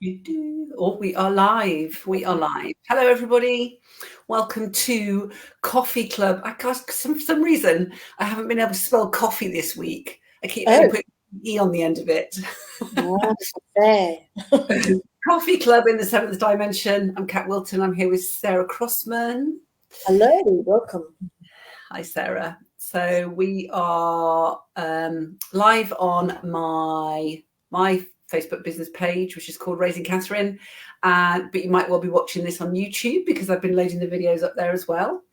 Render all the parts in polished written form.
Oh, we are live. We are live. Hello, everybody. Welcome to Coffee Club. I can't, for some reason, I haven't been able to spell coffee this week. I keep only putting E on the end of it. There. Coffee Club in the seventh dimension. I'm Kat Wilton. I'm here with Sarah Crossman. Hello, welcome. Hi, Sarah. So we are live on my Facebook business page, which is called Raising Catherine. But you might well be watching this on YouTube because I've been loading the videos up there as well.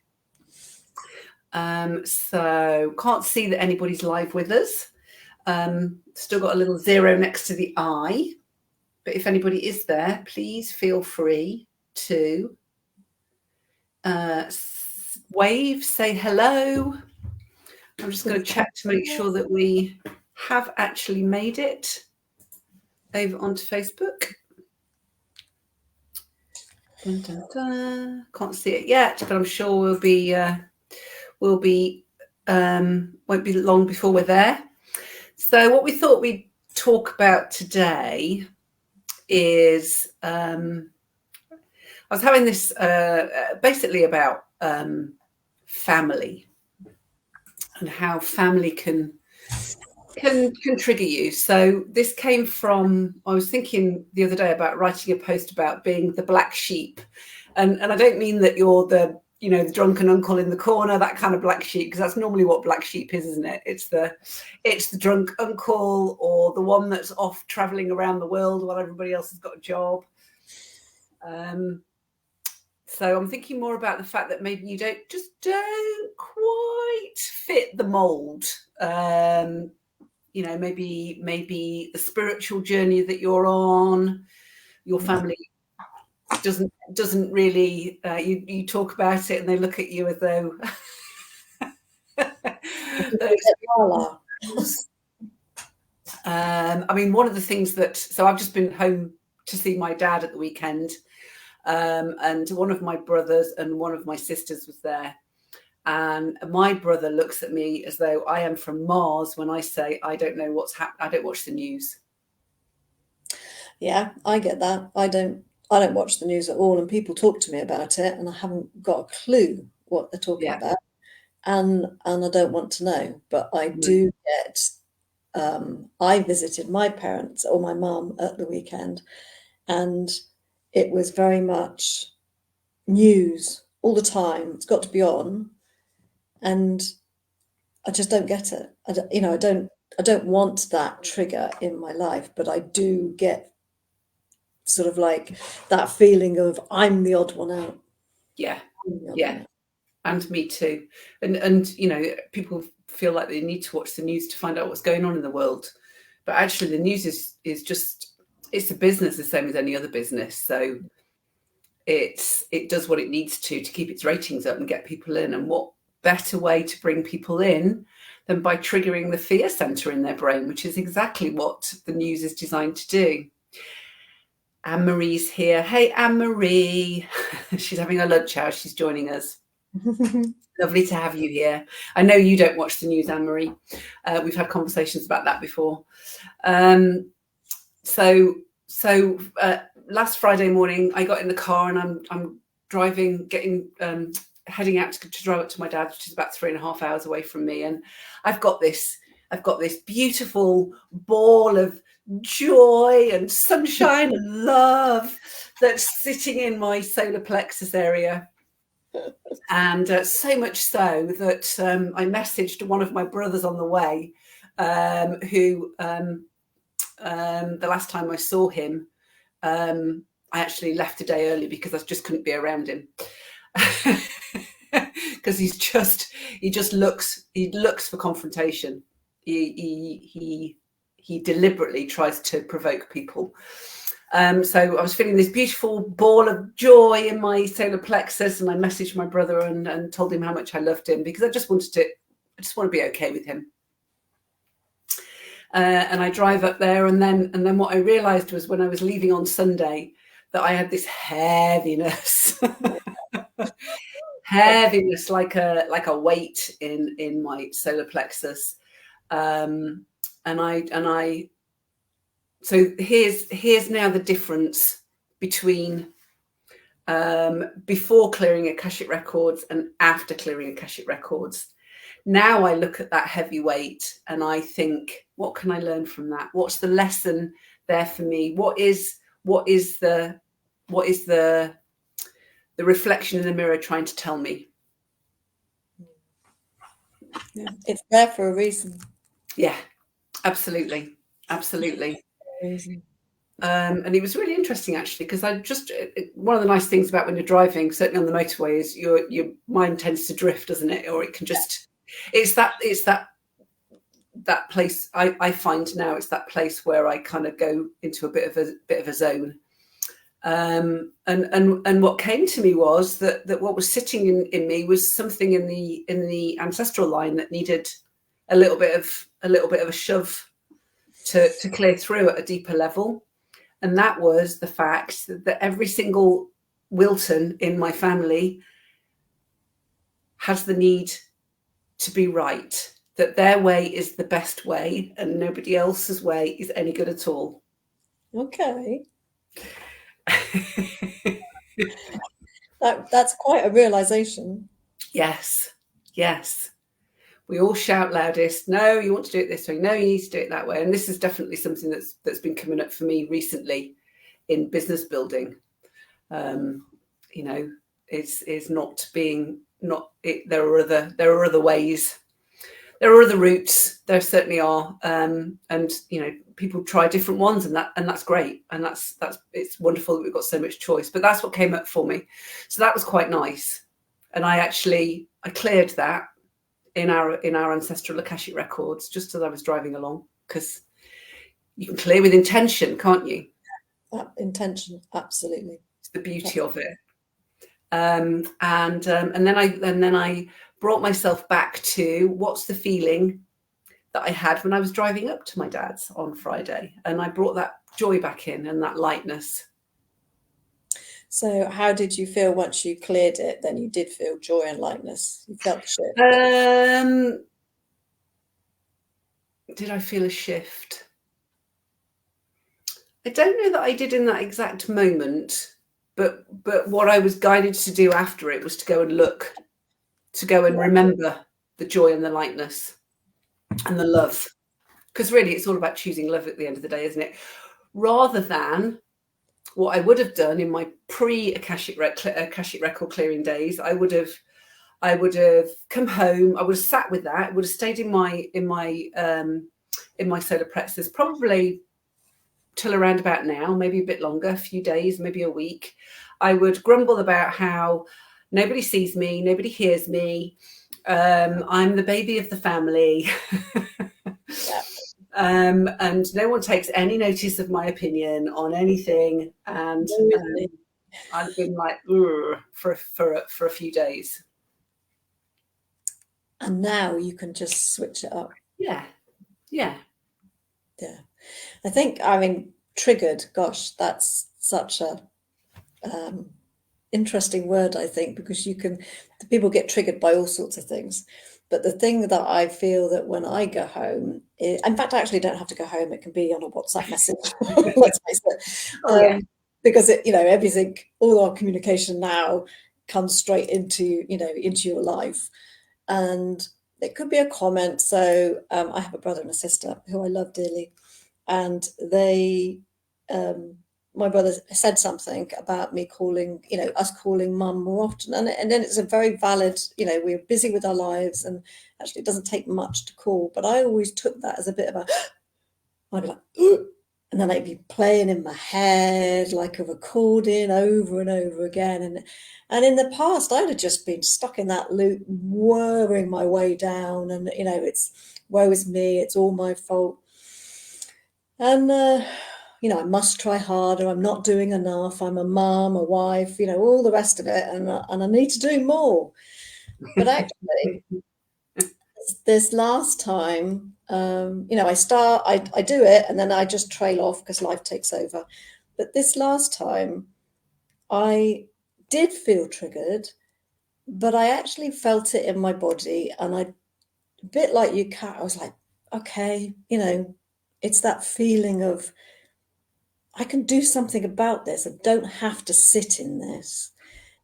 So can't see that anybody's live with us. Still got a little 0 next to the I. But if anybody is there, please feel free to wave, say hello. I'm just going to check to make sure that we have actually made it over onto Facebook. Dun, dun, dun. Can't see it yet, but I'm sure won't be long before we're there. So what we thought we'd talk about today is I was having this basically about family and how family can trigger you. So this came from, I was thinking the other day about writing a post about being the black sheep. And I don't mean that you're the drunken uncle in the corner, that kind of black sheep, because that's normally what black sheep is, isn't it? It's the drunk uncle, or the one that's off traveling around the world while everybody else has got a job. So I'm thinking more about the fact that maybe you don't quite fit the mold. Maybe the spiritual journey that you're on, your family doesn't really. You talk about it, and they look at you as though. I mean, one of the things so I've just been home to see my dad at the weekend. And one of my brothers and one of my sisters was there. And my brother looks at me as though I am from Mars when I say I don't know what's happening. I don't watch the news. Yeah, I get that. I don't watch the news at all, and people talk to me about it, and I haven't got a clue what they're talking about, and I don't want to know. But I do get. I visited my parents or my mum at the weekend, and it was very much news all the time. It's got to be on, and I just don't get it. I don't want that trigger in my life, but I do get sort of like that feeling of I'm the odd one out. Yeah. And me too. And people feel like they need to watch the news to find out what's going on in the world. But actually the news is just, it's a business the same as any other business. So it does what it needs to keep its ratings up and get people in. And what better way to bring people in than by triggering the fear center in their brain, which is exactly what the news is designed to do. Anne-Marie's here. Hey, Anne-Marie. She's having her lunch hour. She's joining us. Lovely to have you here. I know you don't watch the news, Anne-Marie. We've had conversations about that before. So last Friday morning, I got in the car and I'm driving, heading out to drive up to my dad, which is about 3.5 hours away from me. And I've got this beautiful ball of joy and sunshine and love that's sitting in my solar plexus area. And so much so that I messaged one of my brothers on the way, who the last time I saw him, I actually left a day early because I just couldn't be around him. Because he looks for confrontation. He deliberately tries to provoke people. So I was feeling this beautiful ball of joy in my solar plexus, and I messaged my brother and told him how much I loved him, because I just want to be okay with him. And I drive up there, and then what I realized was when I was leaving on Sunday that I had this heaviness. Heaviness, like a weight in my solar plexus, and I So here's now the difference between before clearing Akashic records and after clearing Akashic records. Now I look at that heavy weight and I think, what can I learn from that? What's the lesson there for me? What is the reflection in the mirror trying to tell me? Yeah, it's there for a reason. Yeah, absolutely. Absolutely. Reason. And it was really interesting, actually, because one of the nice things about when you're driving, certainly on the motorway, is your mind tends to drift, doesn't it? Or it can just, it's that place. I find now it's that place where I kind of go into a bit of a zone. And what came to me was that what was sitting in me was something in the ancestral line that needed a little bit of a shove to clear through at a deeper level. And that was the fact that every single Wilton in my family has the need to be right, that their way is the best way and nobody else's way is any good at all. Okay. That's quite a realization. Yes. We all shout loudest, no, you want to do it this way, no, you need to do it that way. And this is definitely something that's been coming up for me recently in business building. Is not being not it, there are other ways, there are other routes, there certainly are, and people try different ones, and that's great, and that's it's wonderful that we've got so much choice. But that's what came up for me, so that was quite nice. And I cleared that in our ancestral Akashic records just as I was driving along, because you can clear with intention, can't you? That intention, absolutely. It's the beauty of it. And then I brought myself back to what's the feeling that I had when I was driving up to my dad's on Friday, and I brought that joy back in and that lightness. So how did you feel once you cleared it? Then you did feel joy and lightness. You felt the shift. Did I feel a shift? I don't know that I did in that exact moment, but what I was guided to do after it was to go and look, to go and remember the joy and the lightness and the love. Because really it's all about choosing love at the end of the day, isn't it? Rather than what I would have done in my pre-Akashic record clearing days, I would have come home, I would have sat with that, would have stayed in my solar plexus probably till around about now, maybe a bit longer, a few days, maybe a week. I would grumble about how nobody sees me, nobody hears me, I'm the baby of the family. And no one takes any notice of my opinion on anything. And I've been like, for a few days. And now you can just switch it up. Yeah. I think, triggered, gosh, that's such a interesting word, I think, because people get triggered by all sorts of things. But the thing that I feel that when I go home, in fact, I actually don't have to go home. It can be on a WhatsApp message. Let's face it. Because everything, all our communication now comes straight into your life, and it could be a comment. So I have a brother and a sister who I love dearly, and they. My brother said something about me calling, us calling mum more often. And then it's a very valid, we're busy with our lives, and actually it doesn't take much to call. But I always took that as a bit of I'd be like, and then I'd be playing in my head like a recording over and over again. And in the past, I'd have just been stuck in that loop, whirring my way down. And, it's woe is me, it's all my fault. And, I must try harder. I'm not doing enough. I'm a mum, a wife, all the rest of it. And I need to do more. But actually, this last time, I do it and then I just trail off because life takes over. But this last time, I did feel triggered, but I actually felt it in my body. And a bit like you, Kat, I was like, okay, it's that feeling of I can do something about this. I don't have to sit in this.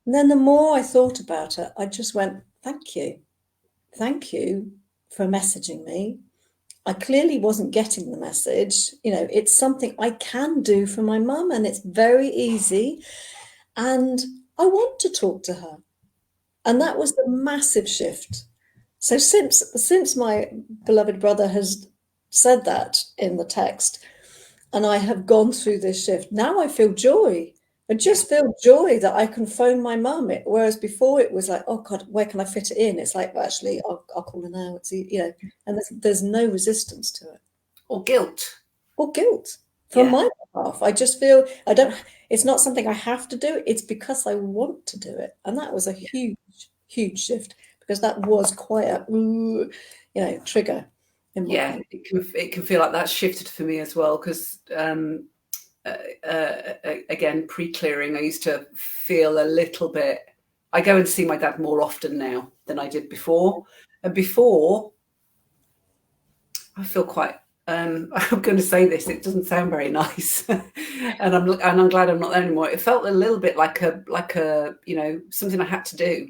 And then the more I thought about it, I just went, thank you. Thank you for messaging me. I clearly wasn't getting the message. You know, it's something I can do for my mum, and it's very easy. And I want to talk to her. And that was the massive shift. So since my beloved brother has said that in the text, and I have gone through this shift, now I feel joy. I just feel joy that I can phone my mum. Whereas before it was like, oh God, where can I fit it in? It's like, well, actually, I'll call her now. It's, you know, and there's no resistance to it. Or guilt. Or guilt from my behalf. I just feel it's not something I have to do. It's because I want to do it. And that was a huge, huge shift, because that was quite a, trigger in my head. It can feel like that's shifted for me as well, because again, pre-clearing, I used to feel a little bit. I go and see my dad more often now than I did before, and before I feel quite. I'm going to say this. It doesn't sound very nice, and I'm glad I'm not there anymore. It felt a little bit like a something I had to do.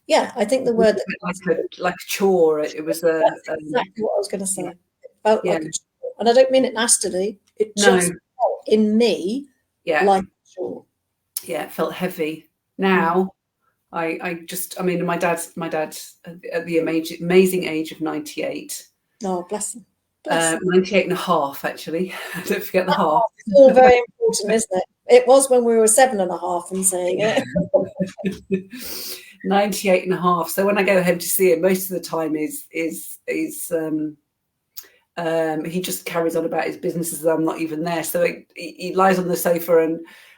Yeah, I think the word like a chore. It was exactly what I was going to say. It felt like a chore, and I don't mean it nastily. It just felt in me like a chore. Yeah, it felt heavy. Now, I mean, my dad's at the amazing age of 98. Oh, bless him. 98 and a half, actually. Don't forget the half. It's all very important, isn't it? It was when we were 7.5 and saying it. 98 and a half. So when I go home to see him, most of the time he just carries on about his business as I'm not even there. So he lies on the sofa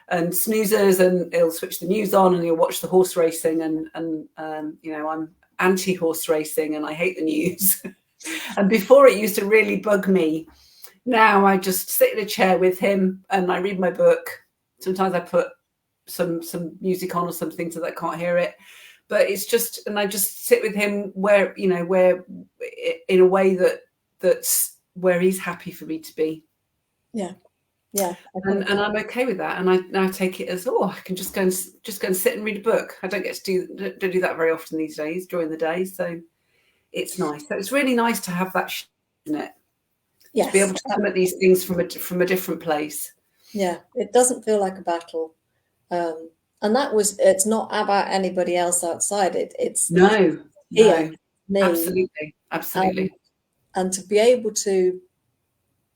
and snoozes, and he'll switch the news on and he'll watch the horse racing. And I'm anti-horse racing and I hate the news. And before it used to really bug me. Now I just sit in a chair with him and I read my book. Sometimes I put some music on or something so that I can't hear it. But it's just, and I just sit with him where in a way that's where he's happy for me to be. Yeah. Yeah. And I'm okay with that. And I now take it as, I can just go and sit and read a book. I don't get to do that very often these days during the day. So it's nice. So it's really nice to have that, isn't it? Yes. To be able to come at these things from a different place. Yeah. It doesn't feel like a battle. And it's not about anybody else outside. It's no, me. Absolutely. And to be able to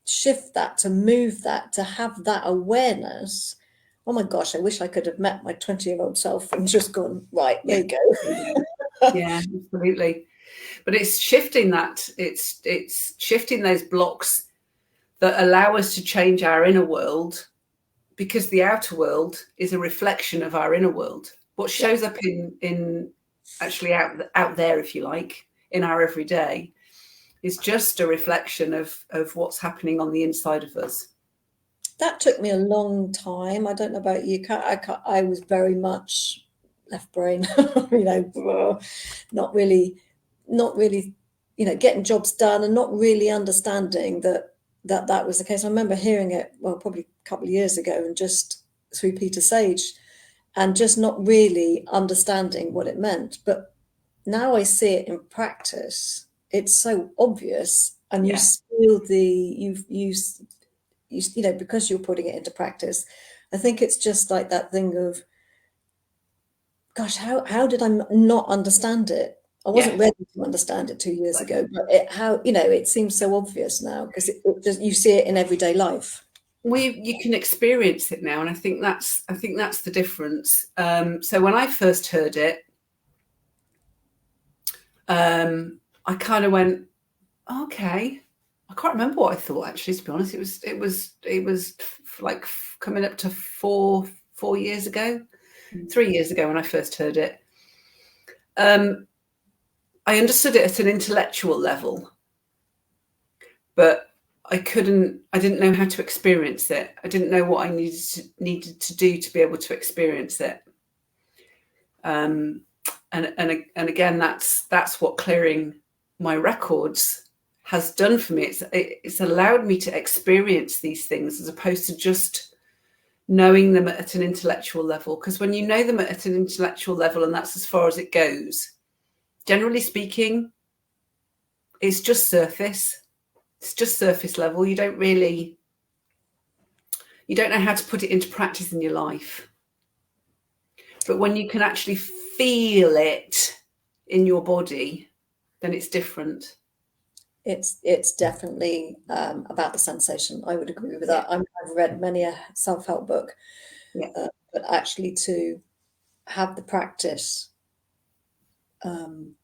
shift that, to move that, to have that awareness. Oh my gosh, I wish I could have met my 20-year-old self and just gone, right, there you go. Yeah, absolutely. But it's shifting that. It's shifting those blocks that allow us to change our inner world, because the outer world is a reflection of our inner world. What shows up in actually out there, if you like, in our everyday, is just a reflection of what's happening on the inside of us. That took me a long time. I don't know about you. I was very much left brain, not really, getting jobs done and not really understanding that was the case. I remember hearing it, probably a couple of years ago, and just through Peter Sage, and just not really understanding what it meant. But now I see it in practice. It's so obvious, and you feel because you're putting it into practice. I think it's just like that thing of, gosh, how did I not understand it? I wasn't ready to understand it 2 years ago, but it seems so obvious now, because you see it in everyday life. You can experience it now, and I think that's the difference. So when I first heard it, I kind of went, okay. I can't remember what I thought, actually, to be honest. It was like coming up to 4 years ago, 3 years ago when I first heard it. I understood it at an intellectual level, but I didn't know how to experience it. I didn't know what I needed to do to be able to experience it. And again, that's what clearing my records has done for me. It's allowed me to experience these things as opposed to just knowing them at an intellectual level. Because when you know them at an intellectual level, and that's as far as it goes, generally speaking, it's just surface. It's just surface level. You don't know how to put it into practice in your life. But when you can actually feel it in your body, then it's different. It's definitely about the sensation. I would agree with that. I've read many a self-help book, but actually to have the practice and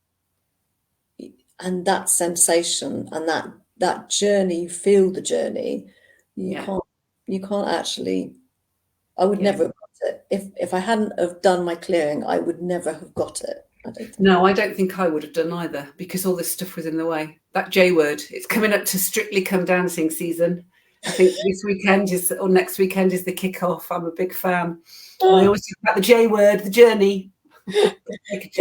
that sensation and that journey, you feel the journey. You can't actually. I would never have got it if I hadn't have done my clearing. I would never have got it. I don't think. No, I don't think I would have done either, because all this stuff was in the way. That J word, it's coming up to Strictly Come Dancing season. I think this weekend or next weekend is the kickoff. I'm a big fan. I always talk about the J word, the journey. It's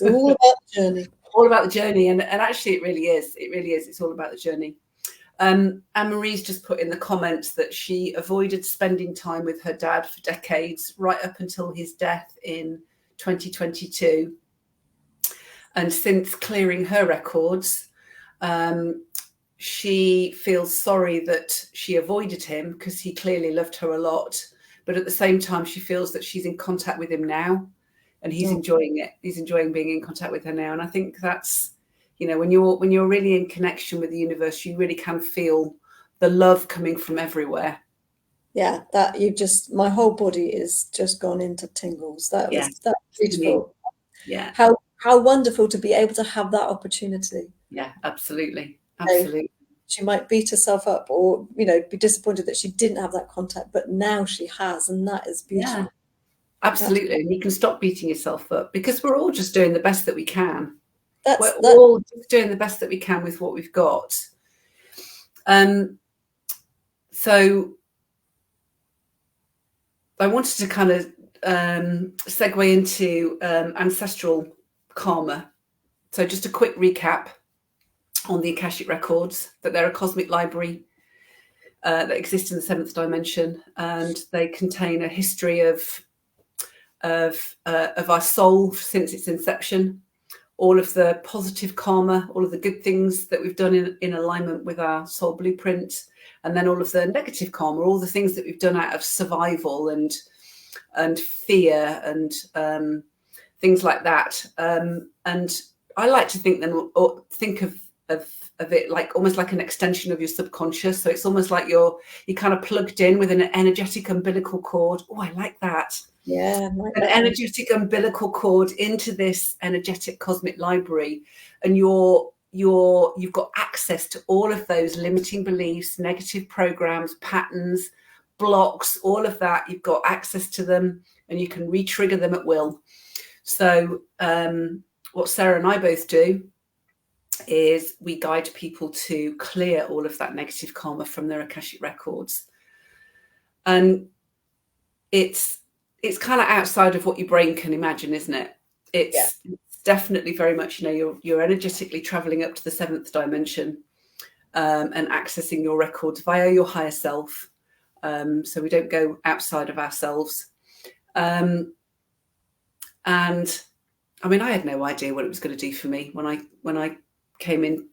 all about the journey. All about the journey, and actually it really is. It really is. It's all about the journey. Anne-Marie's just put in the comments that she avoided spending time with her dad for decades, right up until his death in 2022. And since clearing her records, she feels sorry that she avoided him because he clearly loved her a lot. But at the same time, she feels that she's in contact with him now and he's enjoying it. He's enjoying being in contact with her now. And I think that's, when you're really in connection with the universe, you really can feel the love coming from everywhere. Yeah, my whole body is just gone into tingles. That's beautiful. Yeah. How wonderful to be able to have that opportunity. Yeah, absolutely. She might beat herself up or, be disappointed that she didn't have that contact, but now she has, and that is beautiful. Yeah, absolutely. And you can stop beating yourself up because we're all just doing the best that we can. We're all just doing the best that we can with what we've got. So I wanted to kind of segue into ancestral karma. So just a quick recap on the Akashic records, that they're a cosmic library that exists in the seventh dimension, and they contain a history of our soul since its inception, all of the positive karma, all of the good things that we've done in alignment with our soul blueprint, and then all of the negative karma, all the things that we've done out of survival and fear and things like that. And I like to think of it like almost like an extension of your subconscious. So it's almost like you're kind of plugged in with an energetic umbilical cord. Oh, I like that. Yeah, an energetic umbilical cord into this energetic cosmic library, and you've got access to all of those limiting beliefs, negative programs, patterns, blocks, all of that. You've got access to them, and you can re-trigger them at will. So what Sarah and I both do is we guide people to clear all of that negative karma from their Akashic records, and it's kind of outside of what your brain can imagine, isn't it? It's definitely very much, you're energetically traveling up to the seventh dimension and accessing your records via your higher self. So we don't go outside of ourselves. And I mean, I had no idea what it was going to do for me when I came in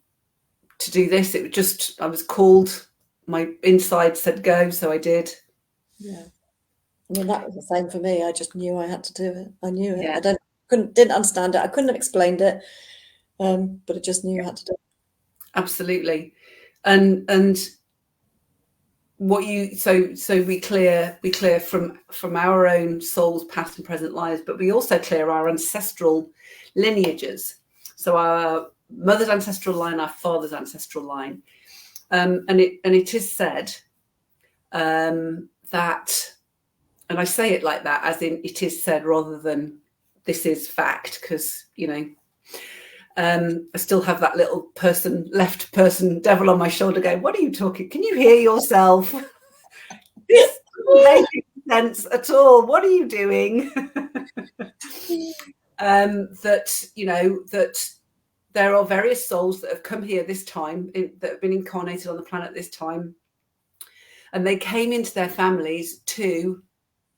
to do this. It was just, I was called, my inside said go, so I did. Yeah. I mean, that was the same for me. I just knew I had to do it. I knew it. Yeah. I didn't understand it. I couldn't have explained it, but I just knew I had to do it. Absolutely. And what so we clear from our own soul's past and present lives, but we also clear our ancestral lineages. So our mother's ancestral line, our father's ancestral line, and it is said that. And I say it like that, as in it is said, rather than this is fact, because, I still have that little left person devil on my shoulder going, what are you talking? Can you hear yourself? This doesn't make sense at all. What are you doing? That there are various souls that have come here this time, that have been incarnated on the planet this time, and they came into their families to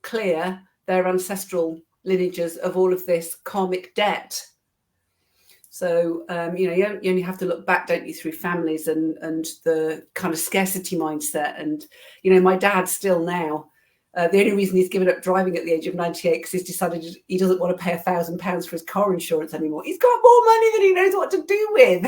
clear their ancestral lineages of all of this karmic debt. So, you only have to look back, don't you, through families and the kind of scarcity mindset. And, my dad still now, the only reason he's given up driving at the age of 98 because he's decided he doesn't want to pay £1,000 for his car insurance anymore. He's got more money than he knows what to do with.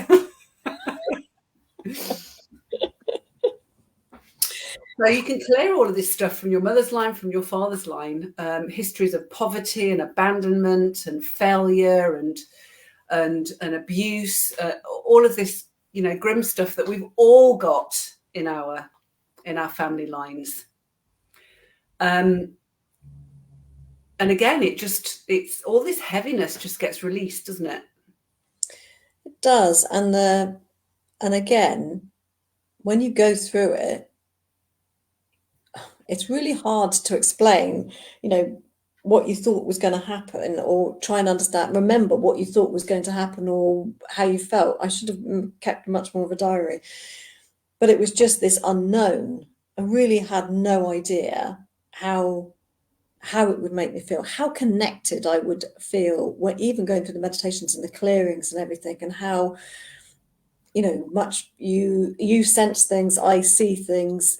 So you can clear all of this stuff from your mother's line, from your father's line, histories of poverty and abandonment and failure and abuse, all of this, grim stuff that we've all got in our family lines. And again, it's all this heaviness just gets released, doesn't it? It does. And again, when you go through it, it's really hard to explain, what you thought was going to happen, or try and remember what you thought was going to happen, or how you felt. I should have kept much more of a diary, but it was just this unknown. I really had no idea how it would make me feel, how connected I would feel when even going through the meditations and the clearings and everything, and how much you sense things, I see things,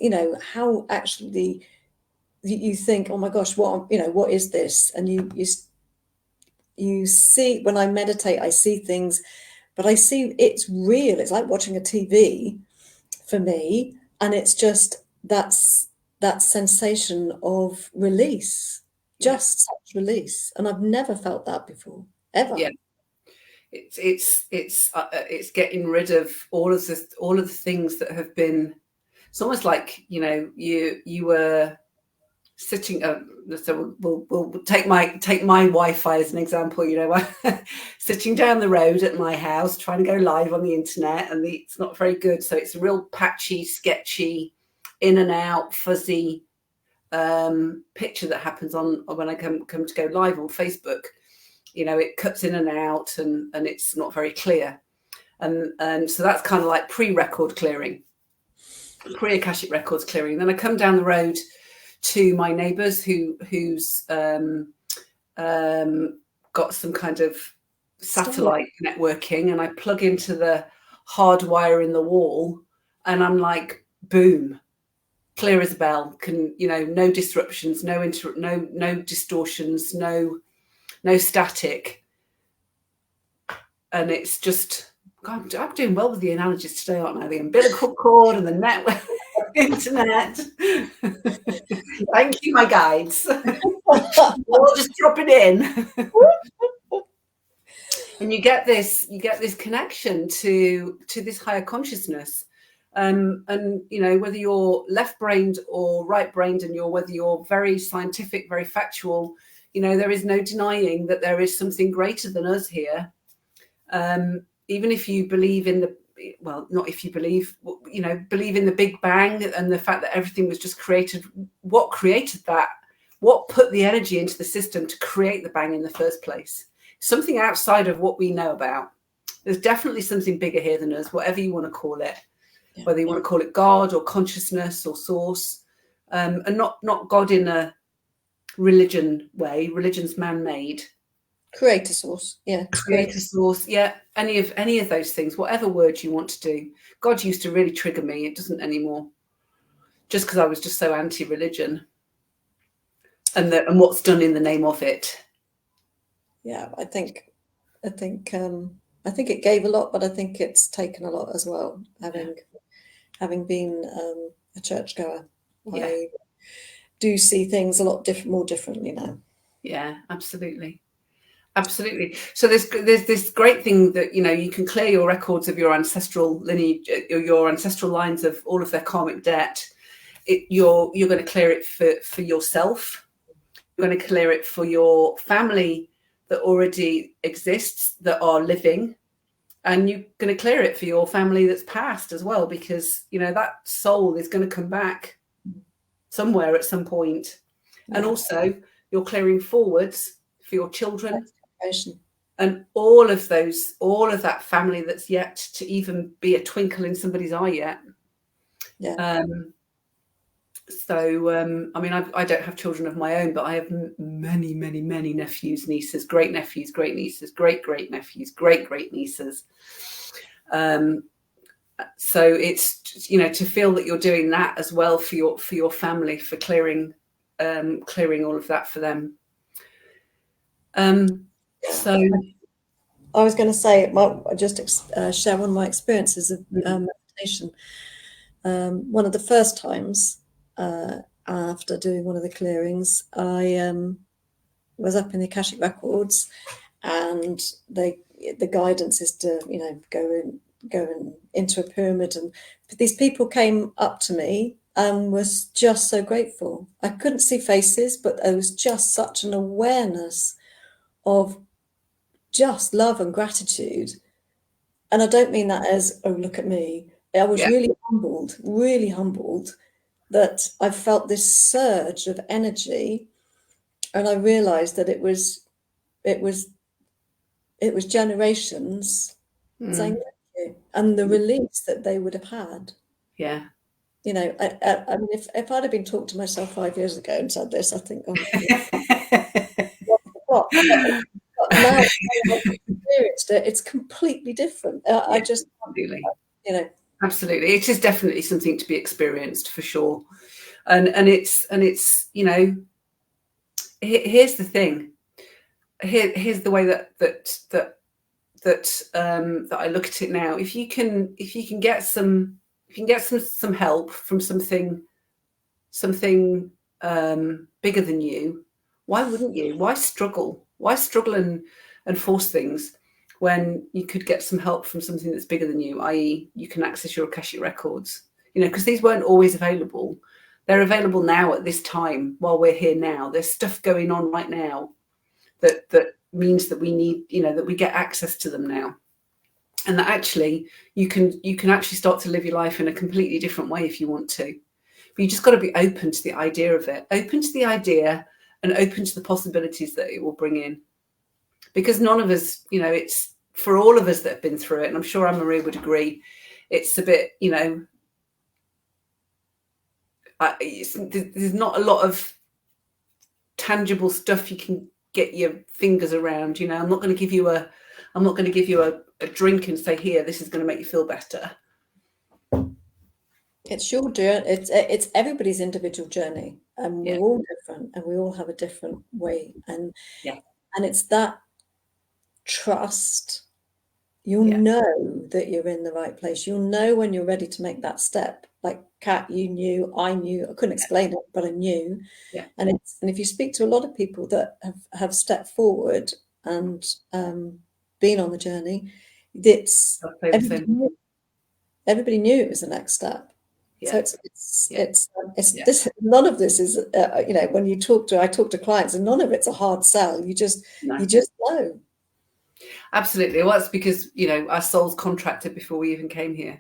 how actually you think, oh my gosh, what is this? And you see, when I meditate, I see things, but I see it's real. It's like watching a TV for me, and it's just that sensation of release, just such release, and I've never felt that before, ever. Yeah. It's getting rid of all of the things that have been. It's almost like you were sitting. So we'll take my Wi-Fi as an example. Sitting down the road at my house, trying to go live on the internet, and it's not very good. So it's a real patchy, sketchy, in and out, fuzzy picture that happens on when I come to go live on Facebook. It cuts in and out, and it's not very clear. And so that's kind of like pre-record clearing, pre-Akashic records clearing. Then I come down the road to my neighbours who's got some kind of satellite networking, and I plug into the hardwire in the wall, and I'm like, boom, clear as a bell. No disruptions, no distortions, no static. And it's just, God, I'm doing well with the analogies today, aren't I? The umbilical cord and the network, internet. Thank you, my guides. We'll just drop it in. And you get this connection to this higher consciousness. And whether you're left-brained or right-brained, and whether you're very scientific, very factual, there is no denying that there is something greater than us here. Even if you believe in not if you believe in the Big Bang and the fact that everything was just created. What created that? What put the energy into the system to create the bang in the first place? Something outside of what we know about. There's definitely something bigger here than us, whatever you want to call it. Yeah. Whether you want to call it God or consciousness or source, and not God in a religion way. Religion's man-made. Creator source, yeah. Creator source, yeah. Any of those things, whatever word you want to do. God used to really trigger me. It doesn't anymore. Just because I was just so anti-religion, and what's done in the name of it. Yeah, I think it gave a lot, but I think it's taken a lot as well. Having been a churchgoer, yeah. I do see things a lot more differently now. Yeah, absolutely. Absolutely. So there's this great thing that you can clear your records of your ancestral lineage, your ancestral lines of all of their karmic debt. You're going to clear it for yourself. You're going to clear it for your family that already exists, that are living, and you're going to clear it for your family that's passed as well, because that soul is going to come back somewhere at some point. Yeah. And also you're clearing forwards for your children and all of that family that's yet to even be a twinkle in somebody's eye yet. Yeah. So, I mean, I don't have children of my own, but I have many, many, many nephews, nieces, great nephews, great nieces, great great nephews, great great nieces. So it's, to feel that you're doing that as well for your family, for clearing all of that for them. So I was going to say, just share one of my experiences of meditation. One of the first times after doing one of the clearings, I was up in the Akashic Records, and the guidance is to go into a pyramid, and these people came up to me and was just so grateful. I couldn't see faces, but there was just such an awareness of just love and gratitude. And I don't mean that as, oh, look at me. I was really humbled that I felt this surge of energy, and I realized that it was generations saying thank you, and the release that they would have had. Yeah. I mean, if I'd have been talking to myself 5 years ago and said this, I think, oh, what? But now I've experienced it, it's completely different. I just, absolutely, it is definitely something to be experienced for sure. And it's here's the thing. Here's the way that I look at it now. If you can get some help from something bigger than you, why wouldn't you? Why struggle? Why struggle and force things when you could get some help from something that's bigger than you, i.e. you can access your Akashic records, because these weren't always available. They're available now at this time while we're here now. There's stuff going on right now that means that we need, that we get access to them now. And that actually you can actually start to live your life in a completely different way if you want to. But you just got to be open to the idea of it, open to the idea and open to the possibilities that it will bring in. Because none of us, it's for all of us that have been through it, and I'm sure Anne-Marie would agree, it's a bit, there's not a lot of tangible stuff you can get your fingers around. I'm not going to give you a drink and say, here, this is going to make you feel better. It's your journey. It's everybody's individual journey, and we're all different, and we all have a different way. And it's that trust. You'll know that you're in the right place. You'll know when you're ready to make that step. Like Kat, you knew, I knew. I couldn't explain it, but I knew. Yeah. And if you speak to a lot of people that have stepped forward and been on the journey, everybody knew it was the next step. Yeah. So it's none of this is when I talk to clients, and none of it's a hard sell. You just know. Absolutely. Well, it's because our souls contracted before we even came here,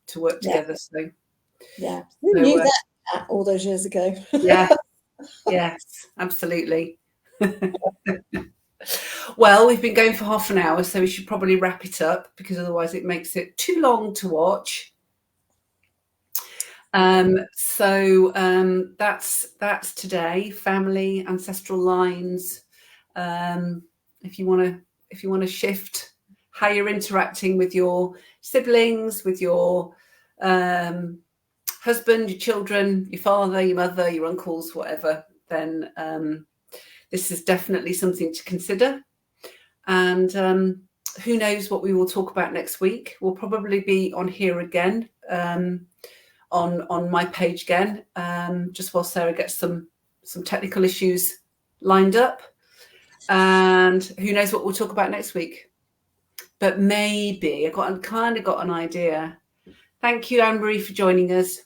to work together. So who knew that all those years ago? Yes, absolutely. Well, we've been going for half an hour, so we should probably wrap it up, because otherwise it makes it too long to watch. So that's today. Family, ancestral lines. If you want to shift how you're interacting with your siblings, with your husband, your children, your father, your mother, your uncles, whatever, then this is definitely something to consider. And who knows what we will talk about next week. We'll probably be on here again, on my page again, just while Sarah gets some technical issues lined up. And who knows what we'll talk about next week. But maybe I've kind of got an idea. Thank you, Anne-Marie, for joining us.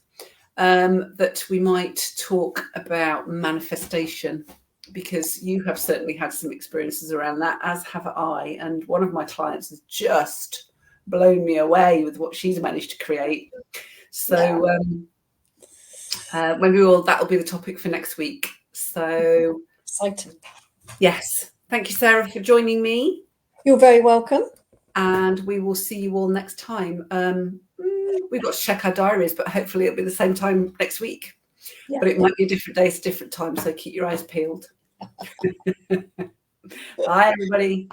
That we might talk about manifestation, because you have certainly had some experiences around that, as have I. And one of my clients has just blown me away with what she's managed to create. So maybe that'll be the topic for next week. So exciting. Yes. Thank you, Sarah, for joining me. You're very welcome. And we will see you all next time. We've got to check our diaries, but hopefully it'll be the same time next week. Yeah. But it might be different days, different times, so keep your eyes peeled. Bye, everybody.